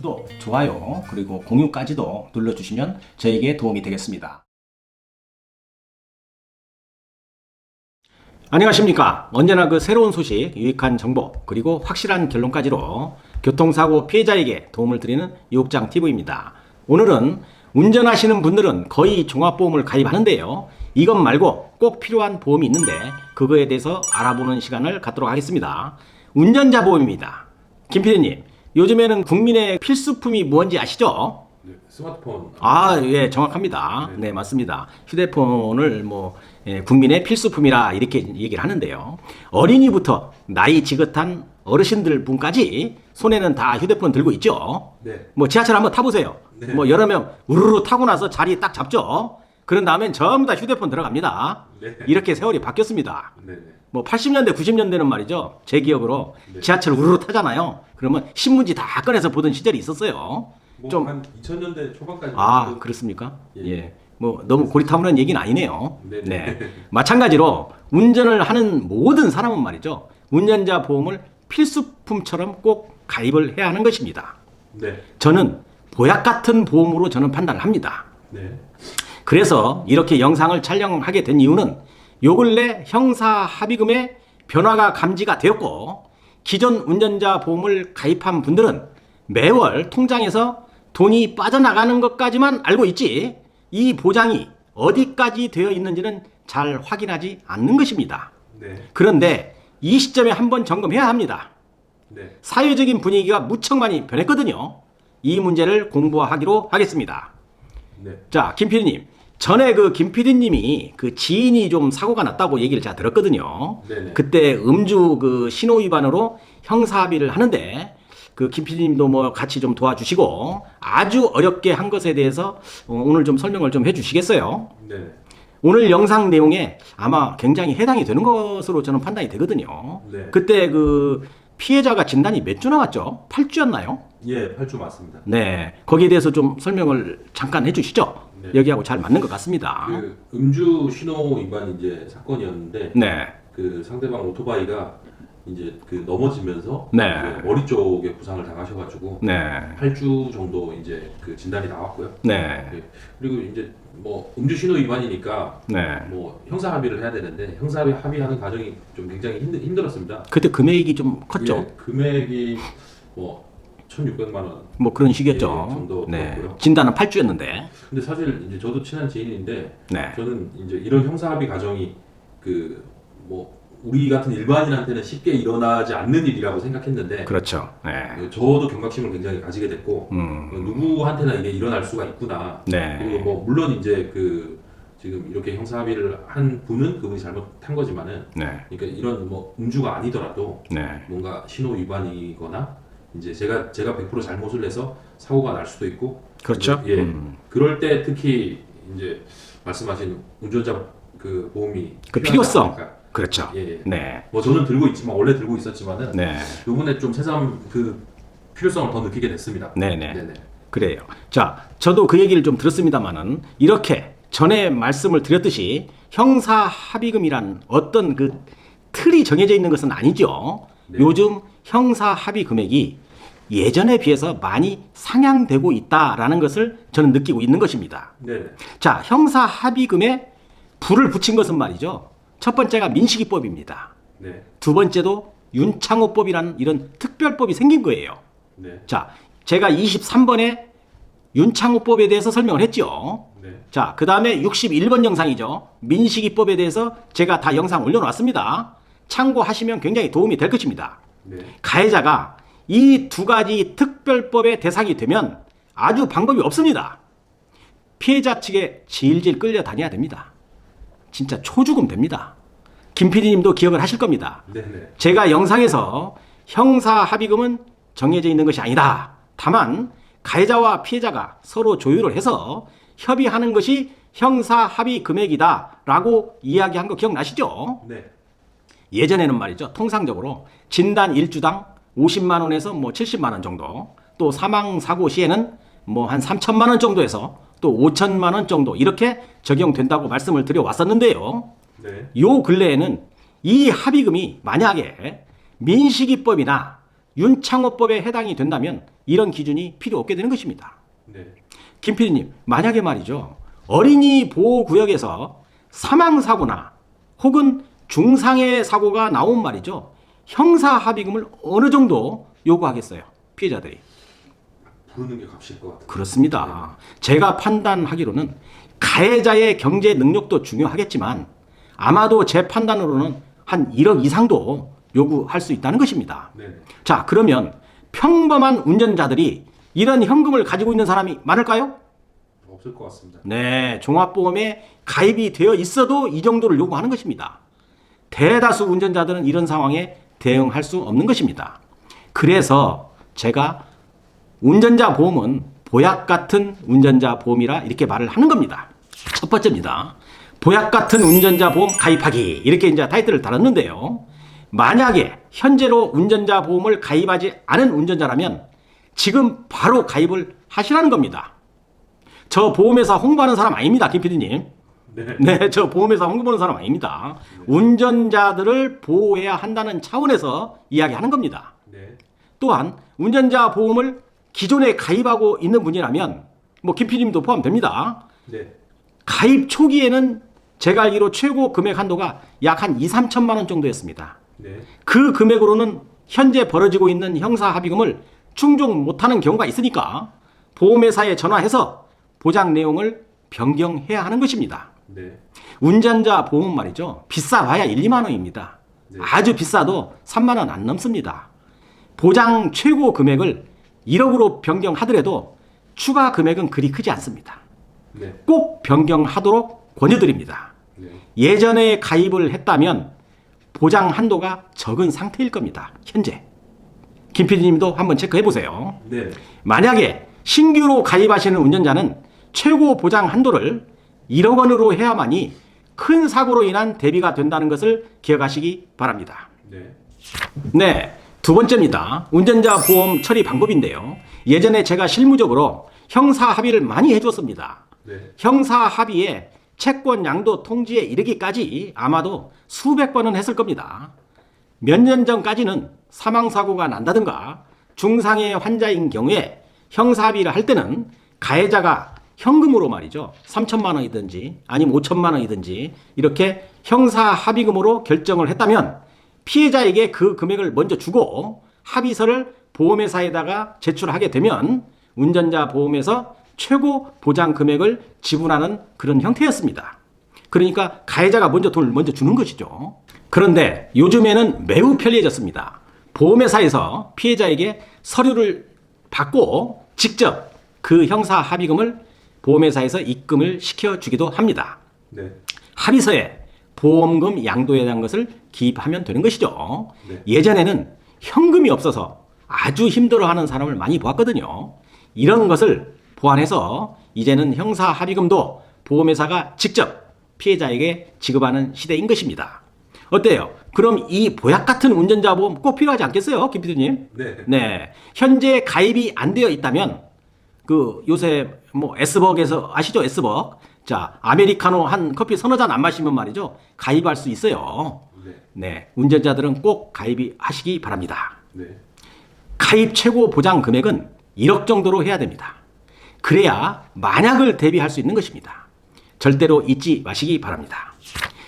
구독, 좋아요, 그리고 공유까지도 눌러주시면 저에게 도움이 되겠습니다. 안녕하십니까. 언제나 그 새로운 소식, 유익한 정보, 그리고 확실한 결론까지로 교통사고 피해자에게 도움을 드리는 유옥장TV입니다. 오늘은 운전하시는 분들은 거의 종합보험을 가입하는데요. 이것 말고 꼭 필요한 보험이 있는데 그거에 대해서 알아보는 시간을 갖도록 하겠습니다. 운전자 보험입니다. 김 PD님, 요즘에는 국민의 필수품이 뭔지 아시죠? 네, 스마트폰. 예, 정확합니다. 네, 맞습니다. 휴대폰을 국민의 필수품이라 이렇게 얘기를 하는데요. 어린이부터 나이 지긋한 어르신들 분까지 손에는 다 휴대폰 들고 있죠. 네. 지하철 한번 타보세요. 네. 여러 명 우르르 타고 나서 자리 딱 잡죠. 그런 다음엔 전부 다 휴대폰 들어갑니다. 네. 이렇게 세월이 바뀌었습니다. 네. 80년대, 90년대는 말이죠. 제 기억으로 네. 지하철 우르르 타잖아요. 그러면 신문지 다 꺼내서 보던 시절이 있었어요. 한 2000년대 초반까지. 그렇습니까? 예. 예. 너무 고리타분한 얘기는 아니네요. 네네. 네. 마찬가지로 운전을 하는 모든 사람은 말이죠. 운전자 보험을 필수품처럼 꼭 가입을 해야 하는 것입니다. 네. 저는 보약 같은 보험으로 저는 판단을 합니다. 네. 그래서 이렇게 영상을 촬영하게 된 이유는 요 근래 형사 합의금의 변화가 감지가 되었고 기존 운전자 보험을 가입한 분들은 매월 통장에서 돈이 빠져나가는 것까지만 알고 있지 이 보장이 어디까지 되어 있는지는 잘 확인하지 않는 것입니다. 네. 그런데 이 시점에 한번 점검해야 합니다. 네. 사회적인 분위기가 무척 많이 변했거든요. 이 문제를 공부하기로 하겠습니다. 네. 자, 김 PD님. 전에 김 PD님이 지인이 좀 사고가 났다고 얘기를 제가 들었거든요. 네네. 그때 음주 신호 위반으로 형사 합의를 하는데 김 PD님도 같이 좀 도와주시고 아주 어렵게 한 것에 대해서 오늘 좀 설명을 좀 해주시겠어요? 네. 오늘 영상 내용에 아마 굉장히 해당이 되는 것으로 저는 판단이 되거든요. 네. 그때 피해자가 진단이 몇 주 나왔죠? 8주였나요? 예, 8주 맞습니다. 네. 거기에 대해서 좀 설명을 잠깐 해주시죠. 네. 여기하고 잘 맞는 것 같습니다. 음주 신호 위반 사건이었는데 네. 상대방 오토바이가 넘어지면서 네. 머리 쪽에 부상을 당하셔가지고 네. 8주 정도 진단이 나왔고요. 네. 네. 그리고 음주 신호 위반이니까 네. 형사 합의를 해야 되는데 형사 합의하는 과정이 좀 굉장히 힘들었습니다. 그때 금액이 좀 컸죠? 예, 금액이 1,600만 원. 그런 식이었죠. 예, 정도 네. 들었고요. 진단은 8주였는데. 근데 사실 저도 친한 지인인데 네. 저는 이런 형사 합의 과정이 우리 같은 일반인한테는 쉽게 일어나지 않는 일이라고 생각했는데 그렇죠. 네. 저도 경각심을 굉장히 가지게 됐고 누구한테나 이게 일어날 수가 있구나. 네. 그리고 물론 지금 이렇게 형사 합의를 한 분은 그분이 잘못한 거지만은 네. 그러니까 이런 음주가 아니더라도 네. 뭔가 신호 위반이거나 제가 100% 잘못을 해서 사고가 날 수도 있고 그렇죠. 예. 그럴 때 특히 말씀하신 운전자 보험이 필요성. 않을까. 그렇죠. 예. 네. 저는 원래 들고 있었지만은 네. 요번에 좀 새삼 필요성을 더 느끼게 됐습니다. 네네. 네네. 그래요. 자, 저도 그 얘기를 좀 들었습니다만은 이렇게 전에 말씀을 드렸듯이 형사 합의금이란 어떤 틀이 정해져 있는 것은 아니죠. 네. 요즘 형사 합의 금액이 예전에 비해서 많이 상향되고 있다라는 것을 저는 느끼고 있는 것입니다. 네. 자, 형사 합의금에 불을 붙인 것은 말이죠. 첫 번째가 민식이법입니다. 네. 두 번째도 윤창호법이라는 이런 특별법이 생긴 거예요. 네. 자, 제가 23번에 윤창호법에 대해서 설명을 했죠. 네. 자, 그 다음에 61번 영상이죠. 민식이법에 대해서 제가 다 영상 올려놨습니다. 참고하시면 굉장히 도움이 될 것입니다. 네. 가해자가 이 두 가지 특별법의 대상이 되면 아주 방법이 없습니다. 피해자 측에 질질 끌려다녀야 됩니다. 진짜 초죽음 됩니다. 김 PD님도 기억을 하실 겁니다. 네네. 제가 영상에서 형사 합의금은 정해져 있는 것이 아니다. 다만 가해자와 피해자가 서로 조율을 해서 협의하는 것이 형사 합의 금액이다 라고 이야기한 거 기억나시죠? 네. 예전에는 말이죠. 통상적으로 진단 1주당 50만 원에서 70만 원 정도, 또 사망 사고 시에는 한 3천만 원 정도에서 또 5천만 원 정도 이렇게 적용된다고 말씀을 드려 왔었는데요. 네. 요 근래에는 이 합의금이 만약에 민식이법이나 윤창호법에 해당이 된다면 이런 기준이 필요 없게 되는 것입니다. 네. 김 PD님, 만약에 말이죠. 어린이 보호구역에서 사망사고나 혹은 중상해 사고가 나온 말이죠. 형사합의금을 어느 정도 요구하겠어요? 피해자들이. 부르는 게 값일 것 같아요. 그렇습니다. 제가 판단하기로는 가해자의 경제 능력도 중요하겠지만 아마도 제 판단으로는 한 1억 이상도 요구할 수 있다는 것입니다. 네. 자, 그러면 평범한 운전자들이 이런 현금을 가지고 있는 사람이 많을까요? 없을 것 같습니다. 네, 종합보험에 가입이 되어 있어도 이 정도를 요구하는 것입니다. 대다수 운전자들은 이런 상황에 대응할 수 없는 것입니다. 그래서 제가 운전자 보험은 보약 같은 운전자 보험이라 이렇게 말을 하는 겁니다. 첫 번째입니다. 보약 같은 운전자 보험 가입하기. 이렇게 이제 타이틀을 달았는데요. 만약에 현재로 운전자 보험을 가입하지 않은 운전자라면 지금 바로 가입을 하시라는 겁니다. 저 보험회사 홍보하는 사람 아닙니다, 김 PD님. 네. 네, 저 보험회사 홍보하는 사람 아닙니다. 운전자들을 보호해야 한다는 차원에서 이야기하는 겁니다. 네. 또한 운전자 보험을 기존에 가입하고 있는 분이라면 뭐 김 PD님도 포함됩니다. 네. 가입 초기에는 제가 알기로 최고 금액 한도가 약 한 2, 3천만 원 정도였습니다. 네. 그 금액으로는 현재 벌어지고 있는 형사 합의금을 충족 못하는 경우가 있으니까 보험회사에 전화해서 보장 내용을 변경해야 하는 것입니다. 네. 운전자 보험 말이죠. 비싸봐야 1, 2만 원입니다. 네. 아주 비싸도 3만 원 안 넘습니다. 보장 최고 금액을 1억으로 변경하더라도 추가 금액은 그리 크지 않습니다. 네. 꼭 변경하도록 권유드립니다. 네. 예전에 가입을 했다면 보장 한도가 적은 상태일 겁니다. 현재. 김 PD님도 한번 체크해 보세요. 네. 만약에 신규로 가입하시는 운전자는 최고 보장 한도를 1억 원으로 해야만이 큰 사고로 인한 대비가 된다는 것을 기억하시기 바랍니다. 네. 네, 두 번째입니다. 운전자 보험 처리 방법인데요. 예전에 제가 실무적으로 형사 합의를 많이 해줬습니다. 네. 형사 합의에 채권 양도 통지에 이르기까지 아마도 수백 번은 했을 겁니다. 몇 년 전까지는 사망사고가 난다든가 중상해 환자인 경우에 형사 합의를 할 때는 가해자가 현금으로 말이죠. 3천만 원이든지 아니면 5천만 원이든지 이렇게 형사 합의금으로 결정을 했다면 피해자에게 그 금액을 먼저 주고 합의서를 보험회사에다가 제출하게 되면 운전자 보험에서 최고 보장 금액을 지불하는 그런 형태였습니다. 그러니까 가해자가 먼저 돈을 먼저 주는 것이죠. 그런데 요즘에는 매우 편리해졌습니다. 보험회사에서 피해자에게 서류를 받고 직접 그 형사 합의금을 보험회사에서 입금을 시켜주기도 합니다. 네. 합의서에 보험금 양도에 대한 것을 기입하면 되는 것이죠. 네. 예전에는 현금이 없어서 아주 힘들어하는 사람을 많이 보았거든요. 이런 것을 보완해서 이제는 형사 합의금도 보험회사가 직접 피해자에게 지급하는 시대인 것입니다. 어때요? 그럼 이 보약 같은 운전자 보험 꼭 필요하지 않겠어요, 김 PD님? 네. 네. 현재 가입이 안 되어 있다면 그 요새 뭐 S벅에서 아시죠? S벅. 자, 아메리카노 한 커피 서너 잔 안 마시면 말이죠. 가입할 수 있어요. 네. 네. 운전자들은 꼭 가입이 하시기 바랍니다. 네. 가입 최고 보장 금액은 1억 정도로 해야 됩니다. 그래야 만약을 대비할 수 있는 것입니다. 절대로 잊지 마시기 바랍니다.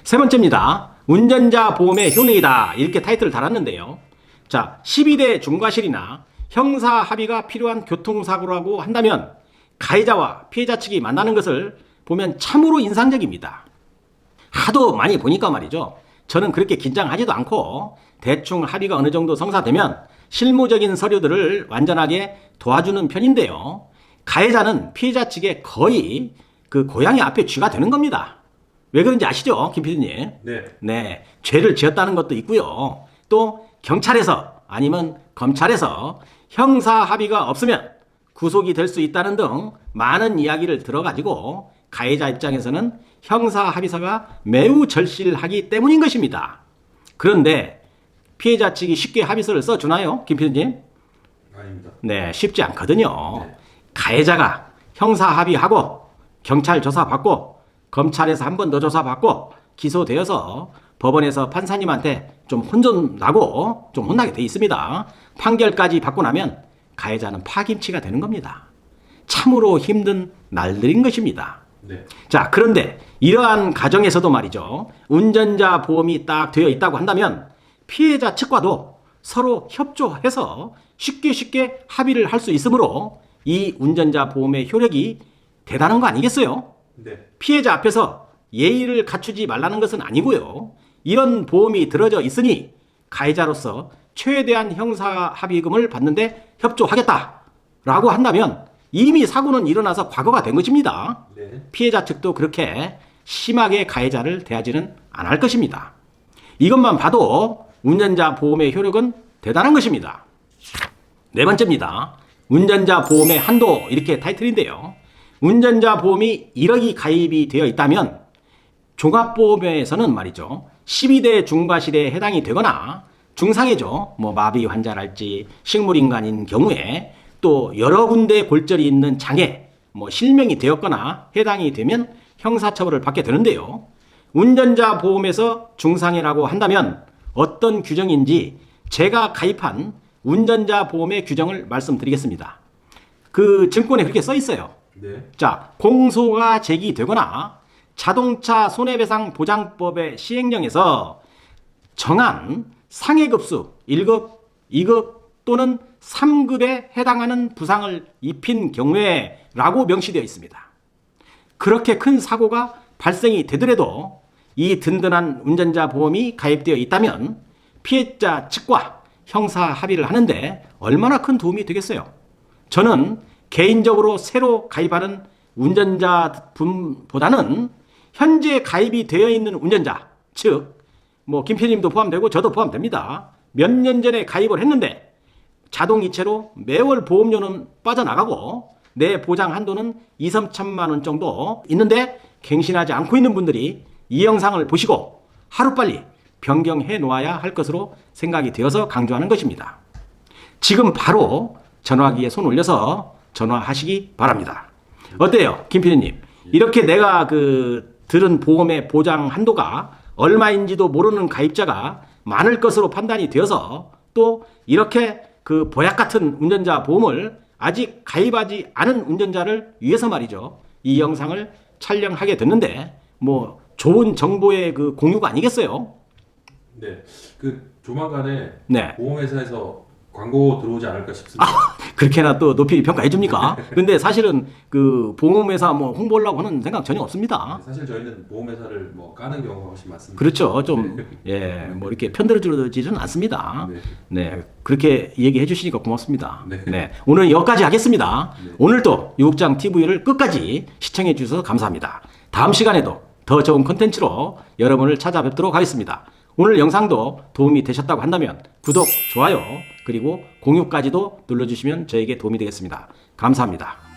세 번째입니다. 운전자 보험의 효능이다. 이렇게 타이틀을 달았는데요. 자, 12대 중과실이나 형사 합의가 필요한 교통사고라고 한다면 가해자와 피해자 측이 만나는 것을 보면 참으로 인상적입니다. 하도 많이 보니까 말이죠. 저는 그렇게 긴장하지도 않고 대충 합의가 어느 정도 성사되면 실무적인 서류들을 완전하게 도와주는 편인데요. 가해자는 피해자 측에 거의 그 고양이 앞에 쥐가 되는 겁니다. 왜 그런지 아시죠, 김 PD님? 네. 네, 죄를 지었다는 것도 있고요. 또 경찰에서 아니면 검찰에서 형사 합의가 없으면 구속이 될 수 있다는 등 많은 이야기를 들어가지고 가해자 입장에서는 형사 합의서가 매우 절실하기 때문인 것입니다. 그런데 피해자 측이 쉽게 합의서를 써주나요, 김 PD님? 아닙니다. 네, 쉽지 않거든요. 네. 가해자가 형사 합의하고 경찰 조사 받고 검찰에서 한 번 더 조사 받고 기소되어서 법원에서 판사님한테 좀 혼 좀 나고 좀 혼나게 돼 있습니다. 판결까지 받고 나면 가해자는 파김치가 되는 겁니다. 참으로 힘든 날들인 것입니다. 네. 자, 그런데 이러한 가정에서도 말이죠. 운전자 보험이 딱 되어 있다고 한다면 피해자 측과도 서로 협조해서 쉽게 합의를 할 수 있으므로 이 운전자 보험의 효력이 대단한 거 아니겠어요? 네. 피해자 앞에서 예의를 갖추지 말라는 것은 아니고요. 이런 보험이 들어져 있으니 가해자로서 최대한 형사 합의금을 받는데 협조하겠다라고 한다면 이미 사고는 일어나서 과거가 된 것입니다. 네. 피해자 측도 그렇게 심하게 가해자를 대하지는 않을 것입니다. 이것만 봐도 운전자 보험의 효력은 대단한 것입니다. 네 번째입니다. 운전자 보험의 한도, 이렇게 타이틀인데요. 운전자 보험이 1억이 가입이 되어 있다면 종합보험에서는 말이죠. 12대 중과실에 해당이 되거나 중상해죠. 뭐 마비 환자랄지 식물인간인 경우에 또 여러 군데 골절이 있는 장애, 뭐 실명이 되었거나 해당이 되면 형사처벌을 받게 되는데요. 운전자 보험에서 중상해라고 한다면 어떤 규정인지 제가 가입한 운전자 보험의 규정을 말씀드리겠습니다. 그 증권에 그렇게 써 있어요. 네. 자, 공소가 제기되거나 자동차 손해배상 보장법의 시행령에서 정한 상해급수 1급, 2급 또는 3급에 해당하는 부상을 입힌 경우에라고 명시되어 있습니다. 그렇게 큰 사고가 발생이 되더라도 이 든든한 운전자 보험이 가입되어 있다면 피해자 측과 형사 합의를 하는데 얼마나 큰 도움이 되겠어요. 저는 개인적으로 새로 가입하는 운전자 분보다는 현재 가입이 되어 있는 운전자, 즉 뭐 김PD님도 포함되고 저도 포함됩니다. 몇 년 전에 가입을 했는데 자동이체로 매월 보험료는 빠져나가고 내 보장 한도는 2, 3천만 원 정도 있는데 갱신하지 않고 있는 분들이 이 영상을 보시고 하루빨리 변경해 놓아야 할 것으로 생각이 되어서 강조하는 것입니다. 지금 바로 전화기에 손 올려서 전화하시기 바랍니다. 어때요, 김PD님? 이렇게 내가 들은 보험의 보장 한도가 얼마인지도 모르는 가입자가 많을 것으로 판단이 되어서 또 이렇게 보약 같은 운전자 보험을 아직 가입하지 않은 운전자를 위해서 말이죠. 이 영상을 촬영하게 됐는데 뭐 좋은 정보의 공유가 아니겠어요? 네. 조만간에 네. 보험회사에서 광고 들어오지 않을까 싶습니다. 그렇게나 또 높이 평가해 줍니까? 근데 사실은 보험회사 뭐 홍보하려고 하는 생각 전혀 없습니다. 사실 저희는 보험회사를 뭐 까는 경우가 훨씬 많습니다. 그렇죠. 좀, 뭐 이렇게 편들어주지는 않습니다. 네. 네. 그렇게 얘기해 주시니까 고맙습니다. 네. 네. 오늘 여기까지 하겠습니다. 네. 오늘도 유국장 TV를 끝까지 시청해 주셔서 감사합니다. 다음 시간에도 더 좋은 콘텐츠로 여러분을 찾아뵙도록 하겠습니다. 오늘 영상도 도움이 되셨다고 한다면 구독, 좋아요, 그리고 공유까지도 눌러주시면 저에게 도움이 되겠습니다. 감사합니다.